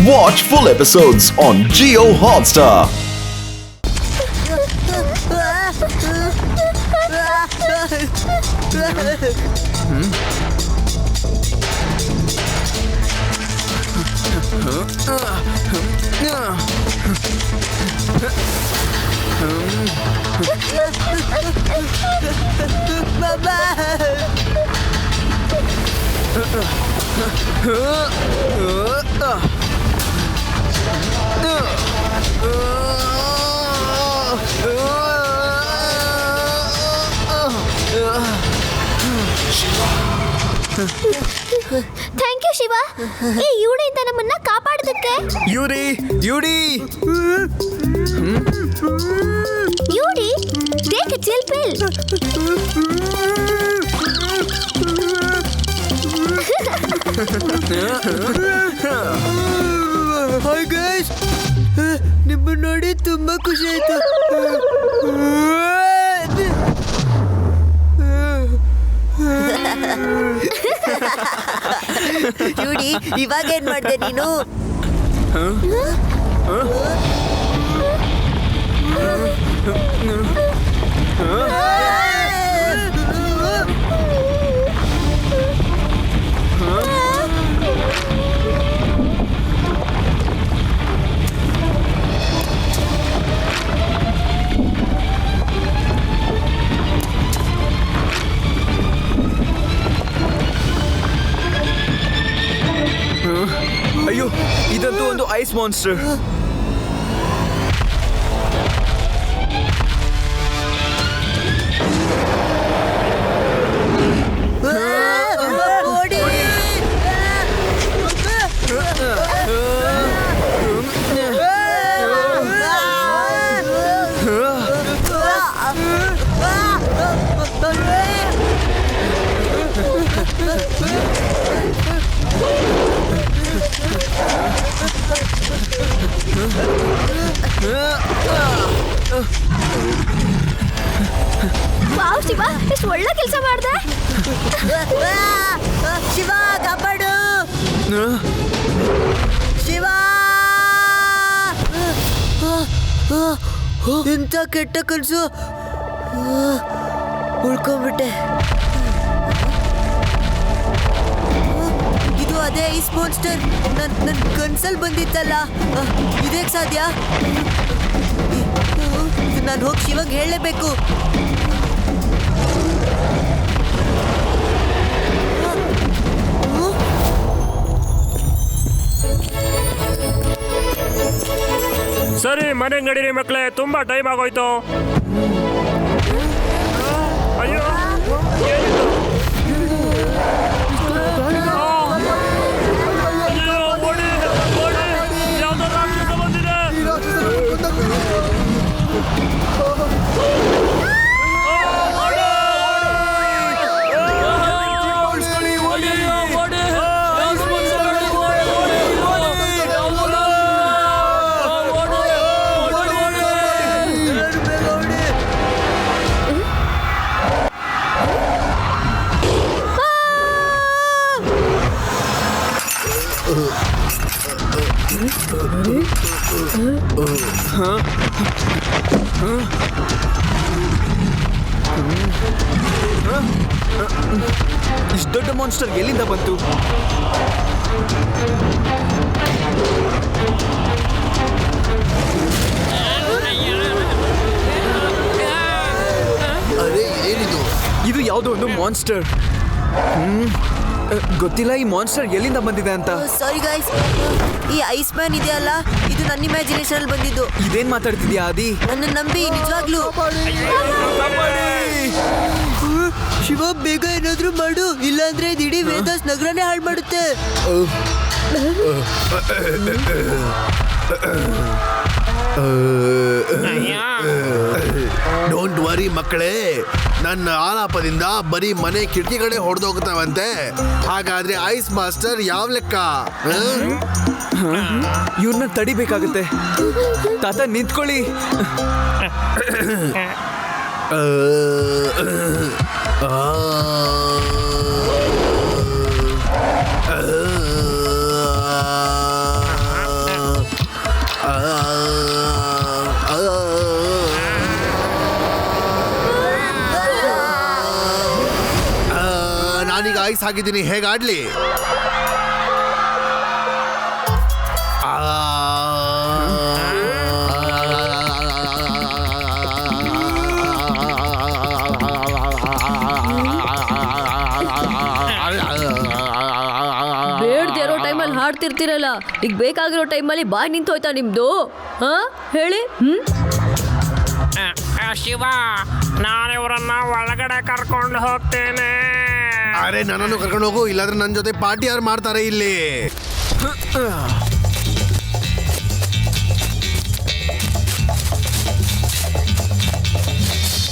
Watch full episodes on Jio Hotstar. Thank you Shiva. ಈ ಯೂಡಿಯಿಂದ ನಮ್ಮನ್ನ ಕಾಪಾಡೋದಕ್ಕೆ. ಯೂರಿ ಯೂಡಿ ಯೂಡಿ, take a chill pill. Hi guys, ನಿಮ್ಮನ್ನ ನೋಡಿ ತುಂಬಾ ಖುಷಿ ಆಯ್ತು. ಯೂಡಿ, ಇವಾಗ ಏನ್ ಮಾಡ್ದೆ ನೀನು? ಅಯ್ಯೋ, ಇದಂತೂ ಒಂದು ಐಸ್ ಮಾನ್ಸ್ಟರ್. ವಾವ್ ಶಿವ, ಎಷ್ಟು ಒಳ್ಳೆ ಕೆಲಸ ಮಾಡ್ದೆ. ಶಿವ, ಕಾಪಾಡು ಶಿವ. ಎಂತ ಕೆಟ್ಟ ಕನಸು, ಉಳ್ಕೊಂಡ್ಬಿಟ್ಟೆ. ಇದು ಅದೇ ಐಸ್ ಮಾನ್ಸ್ಟರ್ ನನ್ ಕನ್ಸಲ್ಲಿ ಬಂದಿತ್ತಲ್ಲ. ಇದೇಕ್ ಸಾಧ್ಯ? ನಾನು ಹೋಗಿ ಶಿವಂಗ್ ಹೇಳಲೇಬೇಕು. ಸರಿ, ಮನೆಗೆ ನಡೀರಿ ಮಕ್ಕಳೇ, ತುಂಬಾ ಟೈಮ್ ಆಗೋಯ್ತು. ಅಯ್ಯೋ, ಯಾವ್ದೋ ರಾಕ್ಷಸ ಬಂದಿದೆ. ಇಷ್ಟು ದೊಡ್ಡ ಮಾನ್ಸ್ಟರ್ ಎಲ್ಲಿಂದ ಬಂತು? ಅರೆ, ಏನಿದು? ಇದು ಯಾವುದೋ ಒಂದು ಮಾನ್ಸ್ಟರ್. ಗೊತ್ತಿಲ್ಲ ಈ ಮಾನ್ಸ್ಟರ್ ಎಲ್ಲಿಂದ ಬಂದಿದೆ ಅಂತ. ಸಾರಿ ಗೈಸ್, ಈ ಐಸ್ ಮ್ಯಾನ್ ಇದೆಯಲ್ಲ, ಇದು ನನ್ನ ಇಮ್ಯಾಜಿನೇಷನ್ ಅಲ್ಲಿ ಬಂದಿದ್ದು. ಇದೇನ್ ಮಾತಾಡ್ತಿದ್ಯಾ ಆದಿ? ನನ್ನ ನಂಬಿ, ನಿಜವಾಗ್ಲೂ. ಶಿವ, ಬೇಗ ಏನಾದ್ರೂ ಮಾಡು, ಇಲ್ಲಾಂದ್ರೆ ಇಡೀ ವೇದಾಸ್ ನಗರನೇ ಹಾಳು ಮಾಡುತ್ತೆ. ಡೋಂಟ್ ವರಿ ಮಕ್ಕಳೇ, ನನ್ನ ಆಲಾಪದಿಂದ ಬರೀ ಮನೆ ಕಿಟಕಿಗಳೇ ಹೊಡೆದೋಗ್ತಾವಂತೆ. ಹಾಗಾದ್ರೆ ಐಸ್ ಮಾಸ್ಟರ್ ಯಾವ ಲೆಕ್ಕ? ಇವ್ರನ್ನ ತಡಿಬೇಕಾಗುತ್ತೆ. ತಾತ ನಿಂತ್ಕೊಳ್ಳಿ. ಪಾಸ್ ಆಗಿದ್ದೀನಿ, ಹೇಗಾಡ್ಲಿ? ಬೇಡದೇ ಇರೋ ಟೈಮಲ್ಲಿ ಹಾಡ್ತಿರ್ತೀರಲ್ಲ, ಈಗ ಬೇಕಾಗಿರೋ ಟೈಮಲ್ಲಿ ಬಾಯ್ ನಿಂತೋಯ್ತಾ ನಿಮ್ದು? ಹಾ ಹೇಳಿ. ಶಿವ, ನಾನು ಇವರನ್ನ ಒಳಗಡೆ ಕರ್ಕೊಂಡು ಹೋಗ್ತೇನೆ. ಅರೆ ನನ್ನನ್ನು ಕರ್ಕೊಂಡು ಹೋಗು, ಇಲ್ಲಾಂದ್ರೆ ನನ್ನ ಜೊತೆ ಪಾರ್ಟಿ ಯಾರು ಮಾಡ್ತಾರೆ ಇಲ್ಲಿ.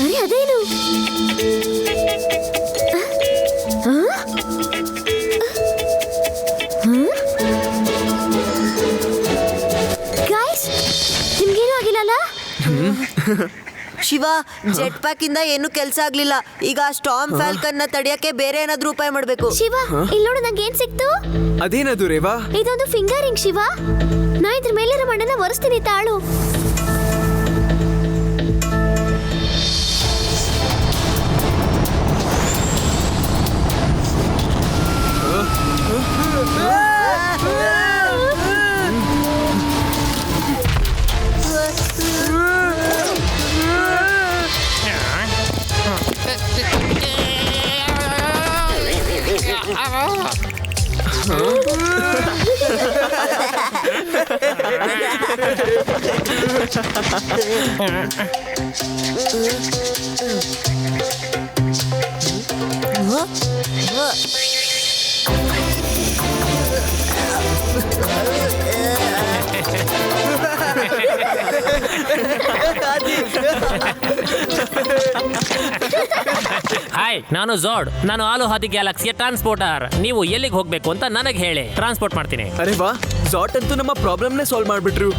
ಅರೆ ಅದೇನು? ಗಾಯ್ಸ್, ನಿಮ್ಗೇನು ಆಗಿಲ್ಲಲ್ಲ? ಶಿವ, ಜೆಟ್ ಪ್ಯಾಕ್ ಇಂದ ಏನು ಕೆಲಸ ಆಗ್ಲಿಲ್ಲ. ಈಗ ಸ್ಟಾರ್ಮ್ ಫ್ಯಾಲ್ಕನ್ ನ ತಡೆಯಕ್ಕೆ ಬೇರೆ ಏನಾದ್ರೂ ಉಪಾಯ ಮಾಡ್ಬೇಕು. ಶಿವ, ಇಲ್ಲಿ ನೋಡು, ನಂಗೆ ಏನ್ ಸಿಕ್ತು? ಅದೇನದು ರೇವಾ? ಇದೊಂದು ಫಿಂಗರಿಂಗ್ ಶಿವ. ನಾ ಇದ್ರ ಮೇಲಿರೋ ಮಣ್ಣನ್ನ ಒರೆಸ್ತೀನಿ ತಾಳು. ಹಾಯ್, ನಾನು ಝಾಡ್. ನಾನು ಆಲುಹಾದಿ ಗ್ಯಾಲಕ್ಸಿಯ ಟ್ರಾನ್ಸ್ಪೋರ್ಟರ್. ನೀವು ಎಲ್ಲಿಗೆ ಹೋಗ್ಬೇಕು ಅಂತ ನನಗೆ ಹೇಳಿ, ಟ್ರಾನ್ಸ್ಪೋರ್ಟ್ ಮಾಡ್ತೀನಿ. ಅರೆ ವಾ, ಝಾಟ್ ಅಂತೂ ನಮ್ಮ ಪ್ರಾಬ್ಲಮ್ನೇ ಸಾಲ್ವ್ ಮಾಡ್ಬಿಟ್ರು.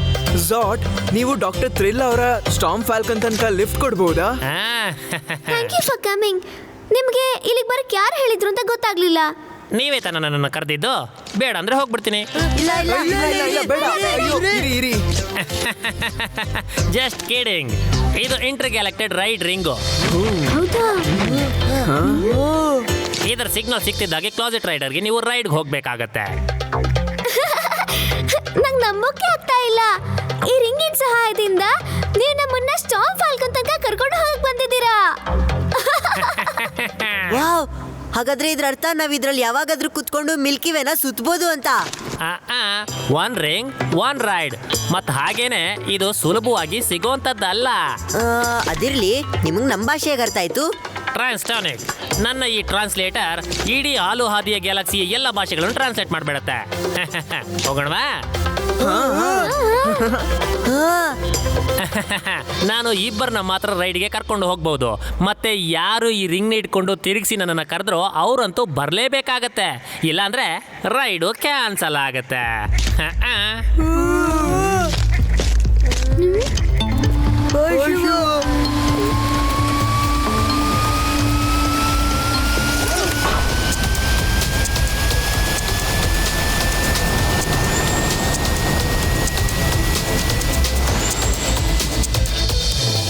ಝಾಟ್, ನೀವು ಡಾಕ್ಟರ್ ಥ್ರಿಲ್ ಅವರ ಸ್ಟಾರ್ಮ್ ಫ್ಯಾಲ್ಕನ್ ತನಕ ಲಿಫ್ಟ್ ಕೊಡ್ಬೋದಾ? Thank you for coming. ನಿಮ್ಗೆ ಇಲ್ಲಿಗೆ ಬರಕ್ಕೆ ಯಾರು ಹೇಳಿದ್ರು ಅಂತ ಗೊತ್ತಾಗ್ಲಿಲ್ಲ. ನೀವೇ ತಾನ ನನ್ನನ್ನು ಕರೆದಿದ್ದು? ಬೇಡ ಅಂದ್ರೆ ಹೋಗ್ಬಿಡ್ತೀನಿ. ಇಲ್ಲ ಇಲ್ಲ ಇಲ್ಲ, ಇಲ್ಲ, ಇಲ್ಲ, ಬೇಡ. ಅಯ್ಯೋ, ಇರಿ. Just kidding. ಇದು ಇಂಟರ್ ಗ್ಯಾಲಕ್ಟೆಡ್ ರೈಡ್ ರಿಂಗು. ಹೌದಾ? ಇದರ ಸಿಗ್ನಲ್ ಸಿಕ್ತಿದ್ದಾಗೆ ಕ್ಲಾಸೆಟ್ ರೈಡರ್ಗೆ ನೀವು ರೈಡ್ಗೆ ಹೋಗ್ಬೇಕಾಗತ್ತೆ. ನಂಗೆ ನಂಬೋಕೆ ಆಗ್ತಾ ಇಲ್ಲ. ಈ ರಿಂಗಿನ ಸಹಾಯದಿಂದ ನೀವು ನಮ್ಮನ್ನ ಸ್ಟಾರ್ಮ್ ಫಾಲ್ಕನ್ ತನಕ ಕರ್ಕೊಂಡು ಹೋಗಕ್ ಬಂದಿದ್ದೀರಾ. ವಾವ್, ಹಾಗಾದ್ರೆ ಇದ್ರ ಅರ್ಥ ನಾವ್ ಇದ್ರಲ್ಲಿ ಯಾವಾಗಾದ್ರೂ ಕುತ್ಕೊಂಡು ಮಿಲ್ಕಿ ವೇನ ಸುತ್ತಬಹುದು ಅಂತ. One ring one ride. ಮತ್ ಹಾಗೇನೆ ಇದು ಸುಲಭವಾಗಿ ಸಿಗೋಂಥದ್ದಲ್ಲ. ಅದಿರ್ಲಿ, ನಿಮಗ್ ನಮ್ ಭಾಷೆ ಹೇಗೆ ಅರ್ಥ ಆಯ್ತು? ಟ್ರಾನ್ಸ್ಟಾನಿಕ್. ನನ್ನ ಈ ಟ್ರಾನ್ಸ್ಲೇಟರ್ ಇಡೀ ಆಲುಹಾದಿಯ ಗ್ಯಾಲಕ್ಸಿಯ ಎಲ್ಲ ಭಾಷೆಗಳನ್ನು ಟ್ರಾನ್ಸ್ಲೇಟ್ ಮಾಡ್ಬಿಡತ್ತೆ. ಹೋಗೋಣವಾ? ನಾನು ಇಬ್ಬರನ್ನ ಮಾತ್ರ ರೈಡ್ಗೆ ಕರ್ಕೊಂಡು ಹೋಗ್ಬಹುದು. ಮತ್ತೆ ಯಾರು ಈ ರಿಂಗ್ ಇಟ್ಕೊಂಡು ತಿರುಗಿಸಿ ನನ್ನನ್ನು ಕರೆದ್ರೋ ಅವರಂತೂ ಬರಲೇಬೇಕಾಗತ್ತೆ. ಇಲ್ಲಾಂದ್ರೆ ರೈಡು ಕ್ಯಾನ್ಸಲ್ ಆಗತ್ತೆ.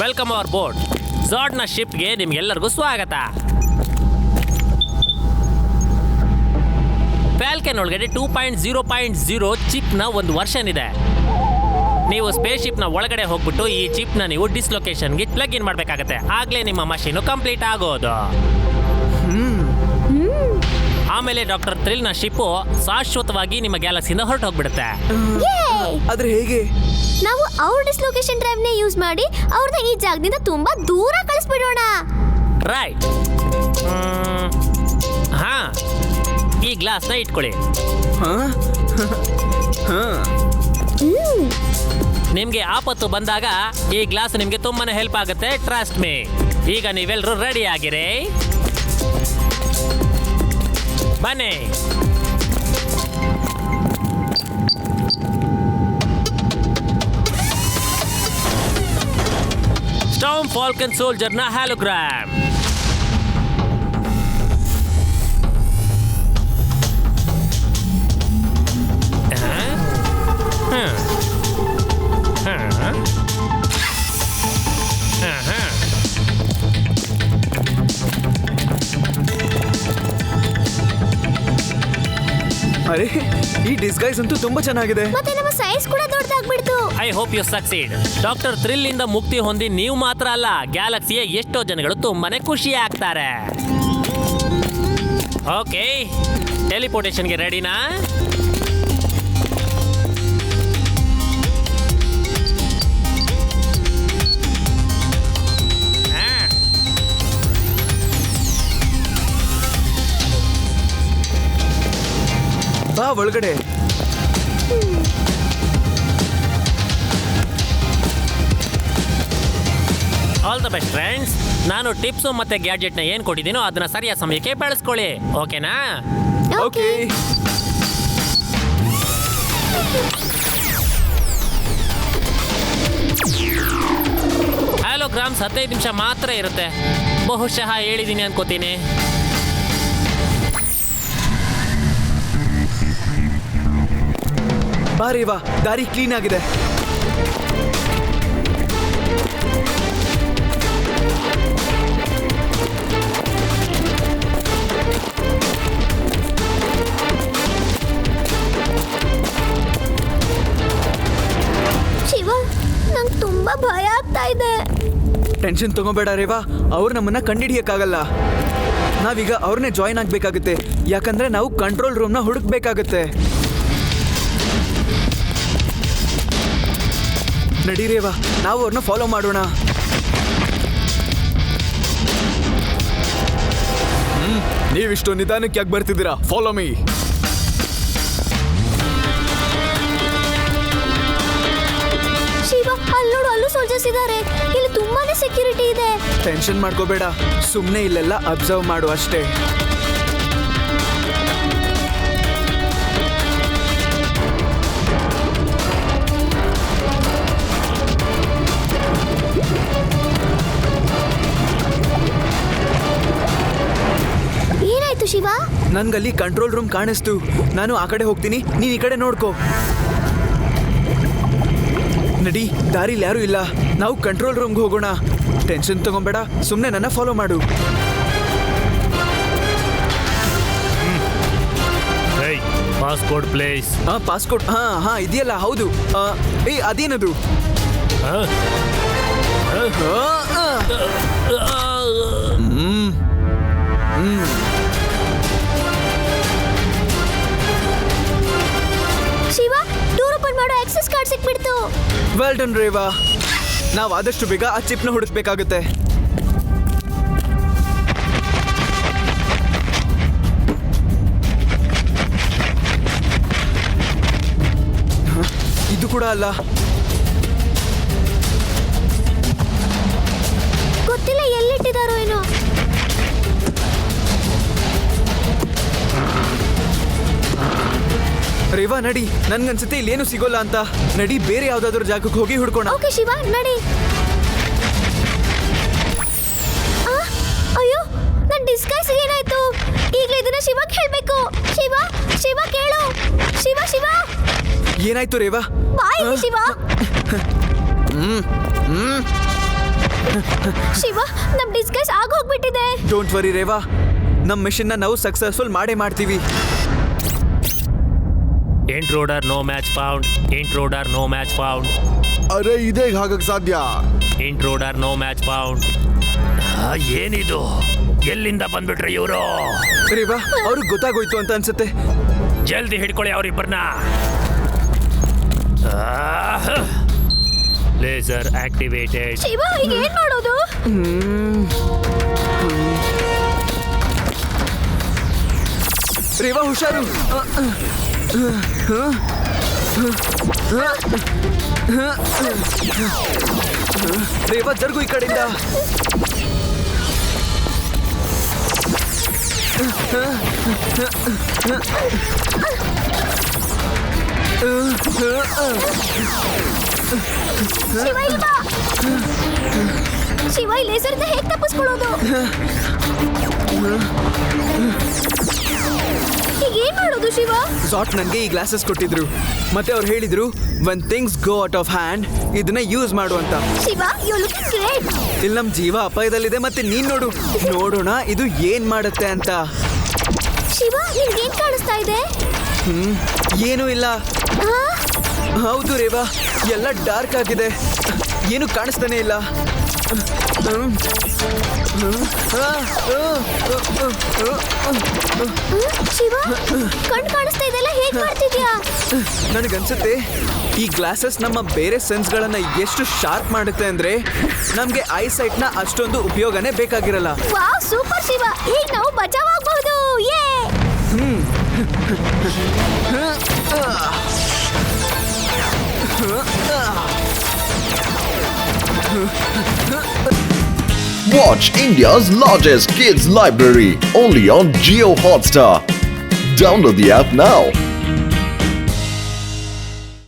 Welcome aboard. ಝಾಡ್ನ ಶಿಪ್ಗೆ ನಿಮ್ಗೆಲ್ಲರಿಗೂ ಸ್ವಾಗತ. ಫ್ಯಾಲ್ಕನ್ ಒಳಗಡೆ 2.0.0 ಚಿಪ್ನ ಒಂದು ವರ್ಷನ್ ಇದೆ. ನೀವು ಸ್ಪೇಸ್ ಶಿಪ್ನ ಒಳಗಡೆ ಹೋಗ್ಬಿಟ್ಟು ಈ ಚಿಪ್ನ ನೀವು ಡಿಸ್ಲೊಕೇಶನ್ಗೆ ಪ್ಲಗ್ ಇನ್ ಮಾಡಬೇಕಾಗತ್ತೆ. ಆಗಲೇ ನಿಮ್ಮ ಮಷೀನು ಕಂಪ್ಲೀಟ್ ಆಗೋದು. ಆಮೇಲೆ ಡಾಕ್ಟರ್ ಥ್ರಿಲ್ನ ಶಿಪ್ಪು ಶಾಶ್ವತವಾಗಿ ನಿಮ್ಮ ಗ್ಯಾಲಕ್ಸಿಯಿಂದ ಹೊರಟು ಹೋಗ್ಬಿಡುತ್ತೆ. ಆದ್ರೆ ಹೇಗೆ? ನಾವು ಅವ್ರ ಡಿಸ್ಲೊಕೇಶನ್ ಡ್ರೈವ್ ನೇ ಯೂಸ್ ಮಾಡಿ ಅವ್ರನ್ನ ಈ ಜಾಗದಿಂದ ತುಂಬಾ ದೂರ ಕಳಿಸ್ಬಿಡೋಣ. ರೈಟ್. ಹಾ, ಈ ಗ್ಲಾಸ್ನ ಇಟ್ಕೊಳ್ಳಿ. ನಿಮ್ಗೆ ಆಪತ್ತು ಬಂದಾಗ ಈ ಗ್ಲಾಸ್ ನಿಮ್ಗೆ ತುಂಬಾನೇ ಹೆಲ್ಪ್ ಆಗುತ್ತೆ. Trust me. ಈಗ ನೀವೆಲ್ಲರೂ ರೆಡಿ ಆಗಿರಿ, ಬನ್ನಿ. ಸ್ಟಾರ್ಮ್ ಫಾಲ್ಕನ್ ಸೋಲ್ಜರ್ನ ಹ್ಯಾಲೋಗ್ರಾಮ್. ಅರೆ ಈ ಡಿಸ್ಗೈಸ್ ಅಂತೂ ತುಂಬಾ ಚೆನ್ನಾಗಿದೆ. ಮತ್ತೆ ನಮ್ಮ ಸೈಜ್ ಕೂಡ ದೊಡ್ಡದಾಗ್ಬಿಡ್ತು. I hope you succeed. Doctor thrill ಇಂದ ಮುಕ್ತಿ ಹೊಂದಿ ನೀವು ಮಾತ್ರ ಅಲ್ಲ, ಗ್ಯಾಲಕ್ಸಿಯ ಎಷ್ಟೋ ಜನಗಳು ತುಂಬಾನೇ ಖುಷಿ ಆಗ್ತಾರೆ. ಓಕೆ, ಟೆಲಿಪೋರ್ಟೇಷನ್ಗೆ ರೆಡಿನಾ? ಬಾ ಒಳಗಡೆ. All the best friends. ನಾನು ಟಿಪ್ಸು ಮತ್ತೆ ಗ್ಯಾಡ್ಜೆಟ್ನ ಏನು ಕೊಟ್ಟಿದ್ದೀನೋ ಅದನ್ನ ಸರಿಯಾದ ಸಮಯಕ್ಕೆ ಬಳಸ್ಕೊಳ್ಳಿ, ಓಕೆನಾ? ಓಕೆ. ಹ್ಯಾಲೋಗ್ರಾಮ್ಸ್ 15 ನಿಮಿಷ ಮಾತ್ರ ಇರುತ್ತೆ. ಬಹುಶಃ ಹೇಳಿದ್ದೀನಿ ಅನ್ಕೋತೀನಿ. ಬಾ ರೇವಾ, ದಾರಿ ಕ್ಲೀನ್ ಆಗಿದೆ. ಶಿವ, ನಂಗೆ ತುಂಬಾ ಭಯ ಆಗ್ತಾ ಇದೆ. ಟೆನ್ಷನ್ ತಗೋಬೇಡ ರೇವಾ, ಅವ್ರು ನಮ್ಮನ್ನ ಕಂಡಿಡಿಯಕ್ಕಾಗಲ್ಲ. ನಾವೀಗ ಅವ್ರನ್ನೇ ಜಾಯಿನ್ ಆಗ್ಬೇಕಾಗುತ್ತೆ, ಯಾಕಂದ್ರೆ ನಾವು ಕಂಟ್ರೋಲ್ ರೂಮ್ನ ಹುಡುಕ್ಬೇಕಾಗತ್ತೆ. ನಡಿ ರೇವಾ, ನಾವು ಅವ್ರನ್ನ ಫಾಲೋ ಮಾಡೋಣ. ನೀವಿಷ್ಟು ನಿಧಾನಕ್ಕೆ ಯಾಕೆ ಬರ್ತಿದ್ದೀರಾ? Follow me. ಶಿವ, ಅಲ್ಲಿ ನೋಡು, ಅಲ್ಲೂ ಸೋಲ್ಜರ್ಸ್ ಇದ್ದಾರೆ. ಇಲ್ಲಿ ತುಂಬಾನೇ ಸೆಕ್ಯೂರಿಟಿ ಇದೆ. ಟೆನ್ಷನ್ ಮಾಡ್ಕೋಬೇಡ, ಸುಮ್ಮನೆ ಇಲ್ಲೆಲ್ಲ ಅಬ್ಸರ್ವ್ ಮಾಡು ಅಷ್ಟೇ. ಏನಾಯ್ತು ಶಿವ? ನನ್ಗಲ್ಲಿ ಕಂಟ್ರೋಲ್ ರೂಮ್ ಕಾಣಿಸ್ತು. ನಾನು ಆ ಕಡೆ ಹೋಗ್ತೀನಿ, ನೀನ್ ಈ ಕಡೆ ನೋಡ್ಕೋ. ನಡಿ, ದಾರಿಲಿ ಯಾರು ಇಲ್ಲ, ನಾವು ಕಂಟ್ರೋಲ್ ರೂಮ್ಗೆ ಹೋಗೋಣ. ಟೆನ್ಷನ್ ತಗೊಂಬೇಡ, ಸುಮ್ಮನೆ ನನ್ನ ಫಾಲೋ ಮಾಡು. Passport place. ಪಾಸ್ಪೋರ್ಟ್, ಹಾ ಇದೆಯಲ್ಲ, ಹೌದು. ಅದೇನದು? ಶಿವ, ಡೋರ್ ಓಪನ್ ಮಾಡೋ ಆಕ್ಸೆಸ್ ಕಾರ್ಡ್ ಸಿಕ್ಬಿಡ್ತು. Well done Reva. ನಾವು ಆದಷ್ಟು ಬೇಗ ಆ ಚಿಪ್ನ ಹುಡುಕ್ಬೇಕಾಗುತ್ತೆ. ಇದು ಕೂಡ ಅಲ್ಲ. ಗೊತ್ತಿಲ್ಲ ಎಲ್ಲಿಟ್ಟಿದಾರೋ ಏನೋ. ರೇವಾ ನಡಿ, ನನ್ಗನ್ಸುತ್ತೆ ಇಲ್ಲೇನು ಸಿಗೋಲ್ಲ ಅಂತ. ನಡಿ, ಬೇರೆ ಯಾವ್ದಾದ್ರು ಜಾಗಕ್ಕೆ ಹೋಗಿ ಹುಡ್ಕೋಣ. ಓಕೆ ಶಿವ, ನಡಿ. ಅಯ್ಯೋ, ನನ್ನ ಡಿಸ್ಗೈಸ್ ಏನಾಯ್ತು? ಈಗಲೇ ಇದನ್ನ ಶಿವಕ್ಕೆ ಹೇಳ್ಬೇಕು. ಶಿವ, ಶಿವ ಕೇಳು. ಶಿವ, ಶಿವ. ಏನಾಯ್ತು ರೇವಾ? ಬಾಯಿ ಶಿವ. ಶಿವ, ನಮ್ ಡಿಸ್ಗೈಸ್ ಆಗೋಗ್ಬಿಟ್ಟಿದೆ. ಡೋಂಟ್ ವರಿ ರೇವಾ, ನಮ್ಮ ಮಿಷನ್ನ ನಾವು ಸಕ್ಸಸ್ಫುಲ್ ಮಾಡೇ ಮಾಡ್ತೀವಿ. Intruder no match found. Intruder no match found. ಅರೆ ಇದೇ ಹಾಗಕ್ ಸಾಧ್ಯ? Intruder no match found. ಏನಿದು? ಎಲ್ಲಿಂದ ಬಂದ್ಬಿಟ್ರೆ ಇವರು? ರೇವಾ, ಅವ್ರಿಗೆ ಗೊತ್ತಾಗೋಯ್ತು ಅಂತ ಅನ್ಸುತ್ತೆ. ಜಲ್ದಿ ಹಿಡ್ಕೊಳ್ಳಿ ಅವರಿಬ್ಬರನ್ನ. Laser activated. ಶಿವ, ಈಗ ಏನ್ ಮಾಡೋದು? ರೇವಾ ಹುಷಾರು. ರೇವಾ ಜರ್ಗು ಈ ಕಡೆಯಿಂದ. ಶಿವ, ಇಲ್ಲಿ ಬಾ. ಶಿವ, ಈ ಲೇಸರ್ನ ಹೇಗೆ ತಪ್ಪಿಸ್ಕೊಳ್ಳೋದು? ಈಗ ಏನ್ ಮಾಡೋದು ಶಿವ? ಝಾಟ್ ನನಗೆ ಈ ಗ್ಲಾಸಸ್ ಕೊಟ್ಟಿದ್ರು, ಮತ್ತೆ ಅವ್ರು ಹೇಳಿದ್ರು when things go out of hand ಇದನ್ನ ಯೂಸ್ ಮಾಡು ಅಂತ. Shiva, you looking great. ಇಲ್ಲಿ ನಮ್ ಜೀವ ಅಪಾಯದಲ್ಲಿದೆ, ಮತ್ತೆ ನೀನ್ ನೋಡು. ನೋಡೋಣ ಇದು ಏನ್ ಮಾಡುತ್ತೆ ಅಂತ. ಶಿವ, ನಿನ್ಗೆ ಏನ್ ಕಾಣಿಸ್ತಾ ಇದೆ? ಏನೂ ಇಲ್ಲ. ಹೌದು ರೇವಾ, ಎಲ್ಲ ಡಾರ್ಕ್ ಆಗಿದೆ, ಏನು ಕಾಣಿಸ್ತಾನೆ ಇಲ್ಲ. ಶಿವ, ಕಣ್ ಕಾಣಿಸ್ತಾ ಇದೆಲ್ಲ ಹೇಗ್ ಮಾಡ್ತಿದ್ಯಾ? ನನಗನ್ಸುತ್ತೆ ಈ ಗ್ಲಾಸಸ್ ನಮ್ಮ ಬೇರೆ ಸೆನ್ಸ್ಗಳನ್ನ ಎಷ್ಟು ಶಾರ್ಪ್ ಮಾಡುತ್ತೆ ಅಂದ್ರೆ ನಮ್ಗೆ ಐಸೈಟ್ ನ ಅಷ್ಟೊಂದು ಉಪಯೋಗನೇ ಬೇಕಾಗಿರಲ್ಲ. ವಾವ್, ಸೂಪರ್ ಶಿವ, ಈಗ ನಾವು ಬಚಾವಾಗಬಹುದು. ಯೇ! Watch India's largest kids library only on Geo Hotstar. Download the app now.